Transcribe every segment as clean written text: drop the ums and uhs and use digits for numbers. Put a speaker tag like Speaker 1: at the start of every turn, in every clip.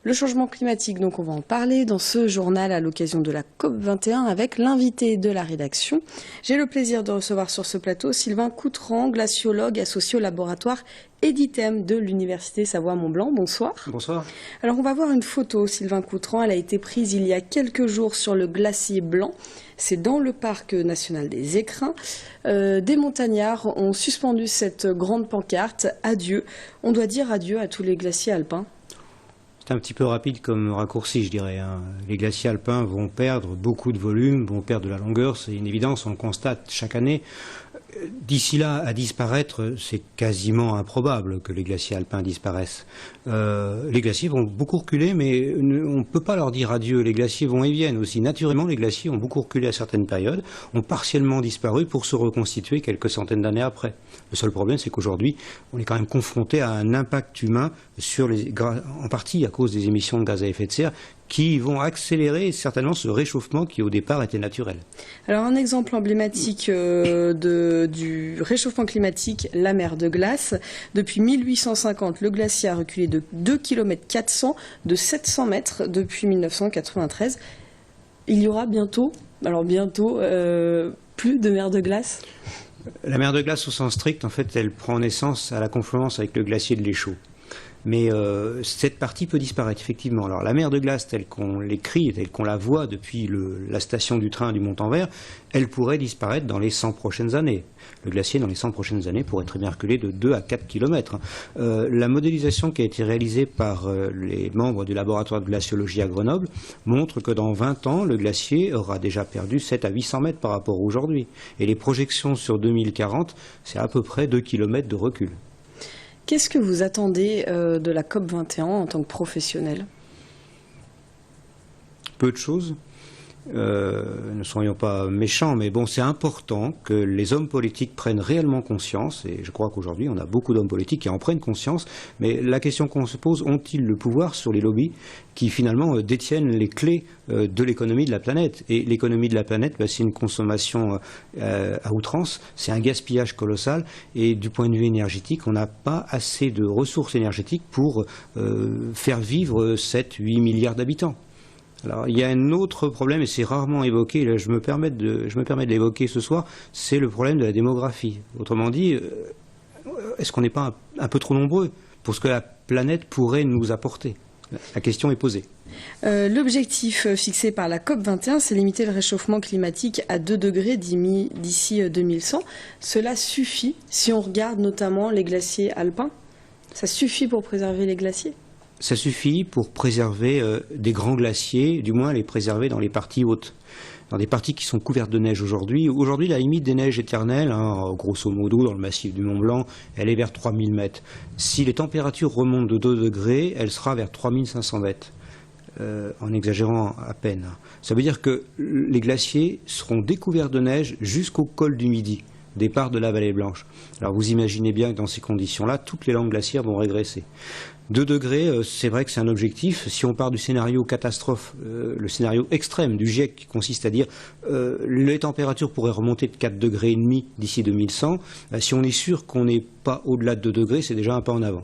Speaker 1: Le changement climatique, donc on va en parler dans ce journal à l'occasion de la COP21 avec l'invité de la rédaction. J'ai le plaisir de recevoir sur ce plateau Sylvain Coutran, glaciologue associé au laboratoire Editem de l'Université Savoie-Mont-Blanc. Bonsoir.
Speaker 2: Bonsoir.
Speaker 1: Alors on va voir une photo, Sylvain Coutran. Elle a été prise il y a quelques jours sur le glacier Blanc. C'est dans le parc national des Écrins. Des montagnards ont suspendu cette grande pancarte. Adieu. On doit dire adieu à tous les glaciers alpins.
Speaker 2: C'est un petit peu rapide comme raccourci, je dirais. Les glaciers alpins vont perdre beaucoup de volume, vont perdre de la longueur, c'est une évidence, on le constate chaque année. D'ici là, à disparaître, c'est quasiment improbable que les glaciers alpins disparaissent. Les glaciers vont beaucoup reculer, mais on ne peut pas leur dire adieu. Les glaciers vont et viennent aussi. Naturellement, les glaciers ont beaucoup reculé à certaines périodes, ont partiellement disparu pour se reconstituer quelques centaines d'années après. Le seul problème, c'est qu'aujourd'hui, on est quand même confronté à un impact humain en partie à cause des émissions de gaz à effet de serre, qui vont accélérer certainement ce réchauffement qui au départ était naturel. Alors
Speaker 1: un exemple emblématique du réchauffement climatique, la mer de glace. Depuis 1850, le glacier a reculé de 2,4 km de 700 mètres depuis 1993. Il y aura bientôt plus de mer de glace.
Speaker 2: La mer de glace au sens strict, en fait, elle prend naissance à la confluence avec le glacier de l'Échaud. Mais cette partie peut disparaître, effectivement. Alors la mer de glace, telle qu'on l'écrit, telle qu'on la voit depuis la station du train du Mont-en-Vert, elle pourrait disparaître dans les 100 prochaines années. Le glacier, dans les 100 prochaines années, pourrait très bien reculer de 2 à 4 km. La modélisation qui a été réalisée par les membres du laboratoire de glaciologie à Grenoble montre que dans 20 ans, le glacier aura déjà perdu 7 à 800 mètres par rapport à aujourd'hui. Et les projections sur 2040, c'est à peu près 2 km de recul.
Speaker 1: Qu'est-ce que vous attendez de la COP21 en tant que professionnel?
Speaker 2: Peu de choses. Ne soyons pas méchants, mais bon, c'est important que les hommes politiques prennent réellement conscience, et je crois qu'aujourd'hui on a beaucoup d'hommes politiques qui en prennent conscience, mais la question qu'on se pose, ont-ils le pouvoir sur les lobbies qui finalement détiennent les clés de l'économie de la planète? Et l'économie de la planète, c'est une consommation à outrance, c'est un gaspillage colossal, et du point de vue énergétique, on n'a pas assez de ressources énergétiques pour faire vivre 7-8 milliards d'habitants. Alors, il y a un autre problème, et c'est rarement évoqué, là, je me permets de l'évoquer ce soir, c'est le problème de la démographie. Autrement dit, est-ce qu'on n'est pas un peu trop nombreux pour ce que la planète pourrait nous apporter? La question est posée.
Speaker 1: L'objectif fixé par la COP21, c'est limiter le réchauffement climatique à 2 degrés d'ici 2100. Cela suffit si on regarde notamment les glaciers alpins? Ça suffit pour préserver les glaciers?
Speaker 2: Ça suffit pour préserver des grands glaciers, du moins les préserver dans les parties hautes, dans des parties qui sont couvertes de neige aujourd'hui. Aujourd'hui, la limite des neiges éternelles, grosso modo, dans le massif du Mont-Blanc, elle est vers 3000 mètres. Si les températures remontent de 2 degrés, elle sera vers 3500 mètres, en exagérant à peine. Ça veut dire que les glaciers seront découverts de neige jusqu'au col du Midi, départ de la vallée blanche. Alors vous imaginez bien que dans ces conditions-là, toutes les langues glaciaires vont régresser. 2 degrés, c'est vrai que c'est un objectif. Si on part du scénario catastrophe, le scénario extrême du GIEC qui consiste à dire les températures pourraient remonter de 4,5 degrés d'ici 2100, si on est sûr qu'on n'est pas au-delà de 2 degrés, c'est déjà un pas en avant.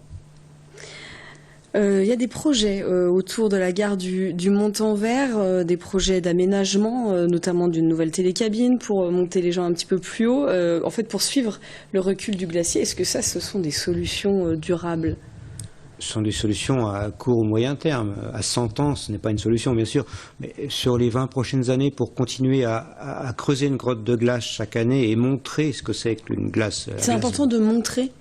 Speaker 1: Il y a des projets autour de la gare du Mont-en-Vert, des projets d'aménagement, notamment d'une nouvelle télécabine pour monter les gens un petit peu plus haut, en fait pour suivre le recul du glacier. Est-ce que ce sont des solutions durables?
Speaker 2: Ce sont des solutions à court ou moyen terme. À 100 ans, ce n'est pas une solution, bien sûr. Mais sur les 20 prochaines années, pour continuer à creuser une grotte de glace chaque année et montrer ce que c'est qu'une glace.
Speaker 1: C'est important de montrer?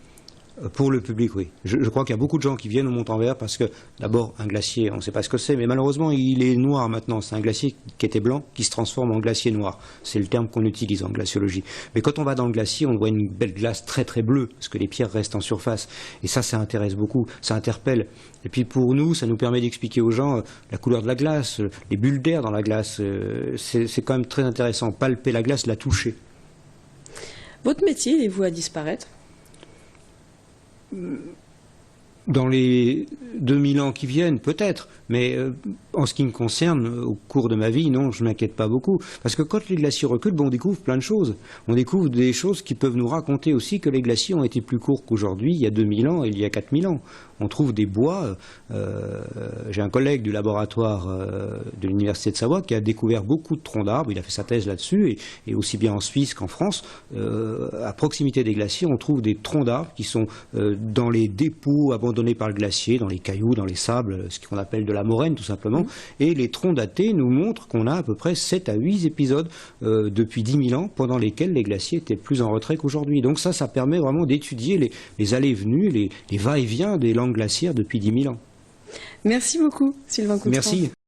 Speaker 2: Pour le public, oui. Je crois qu'il y a beaucoup de gens qui viennent au Mont-en-Vert parce que, d'abord, un glacier, on ne sait pas ce que c'est, mais malheureusement, il est noir maintenant. C'est un glacier qui était blanc, qui se transforme en glacier noir. C'est le terme qu'on utilise en glaciologie. Mais quand on va dans le glacier, on voit une belle glace très très bleue, parce que les pierres restent en surface. Et ça intéresse beaucoup, ça interpelle. Et puis pour nous, ça nous permet d'expliquer aux gens la couleur de la glace, les bulles d'air dans la glace. C'est quand même très intéressant. Palper la glace, la toucher.
Speaker 1: Votre métier est voué à disparaître?
Speaker 2: Dans les 2000 ans qui viennent, peut-être, mais En ce qui me concerne, au cours de ma vie, non, je ne m'inquiète pas beaucoup. Parce que quand les glaciers reculent, on découvre plein de choses. On découvre des choses qui peuvent nous raconter aussi que les glaciers ont été plus courts qu'aujourd'hui, il y a 2000 ans et il y a 4000 ans. On trouve des bois. J'ai un collègue du laboratoire de l'Université de Savoie qui a découvert beaucoup de troncs d'arbres. Il a fait sa thèse là-dessus, et aussi bien en Suisse qu'en France. À proximité des glaciers, on trouve des troncs d'arbres qui sont dans les dépôts abandonnés par le glacier, dans les cailloux, dans les sables, ce qu'on appelle de la moraine tout simplement. Et les troncs datés nous montrent qu'on a à peu près 7 à 8 épisodes depuis 10 000 ans pendant lesquels les glaciers étaient plus en retrait qu'aujourd'hui. Donc ça permet vraiment d'étudier les allées et venues, les va-et-vient des langues glaciaires depuis 10 000 ans.
Speaker 1: Merci beaucoup, Sylvain Coutran.
Speaker 2: Merci.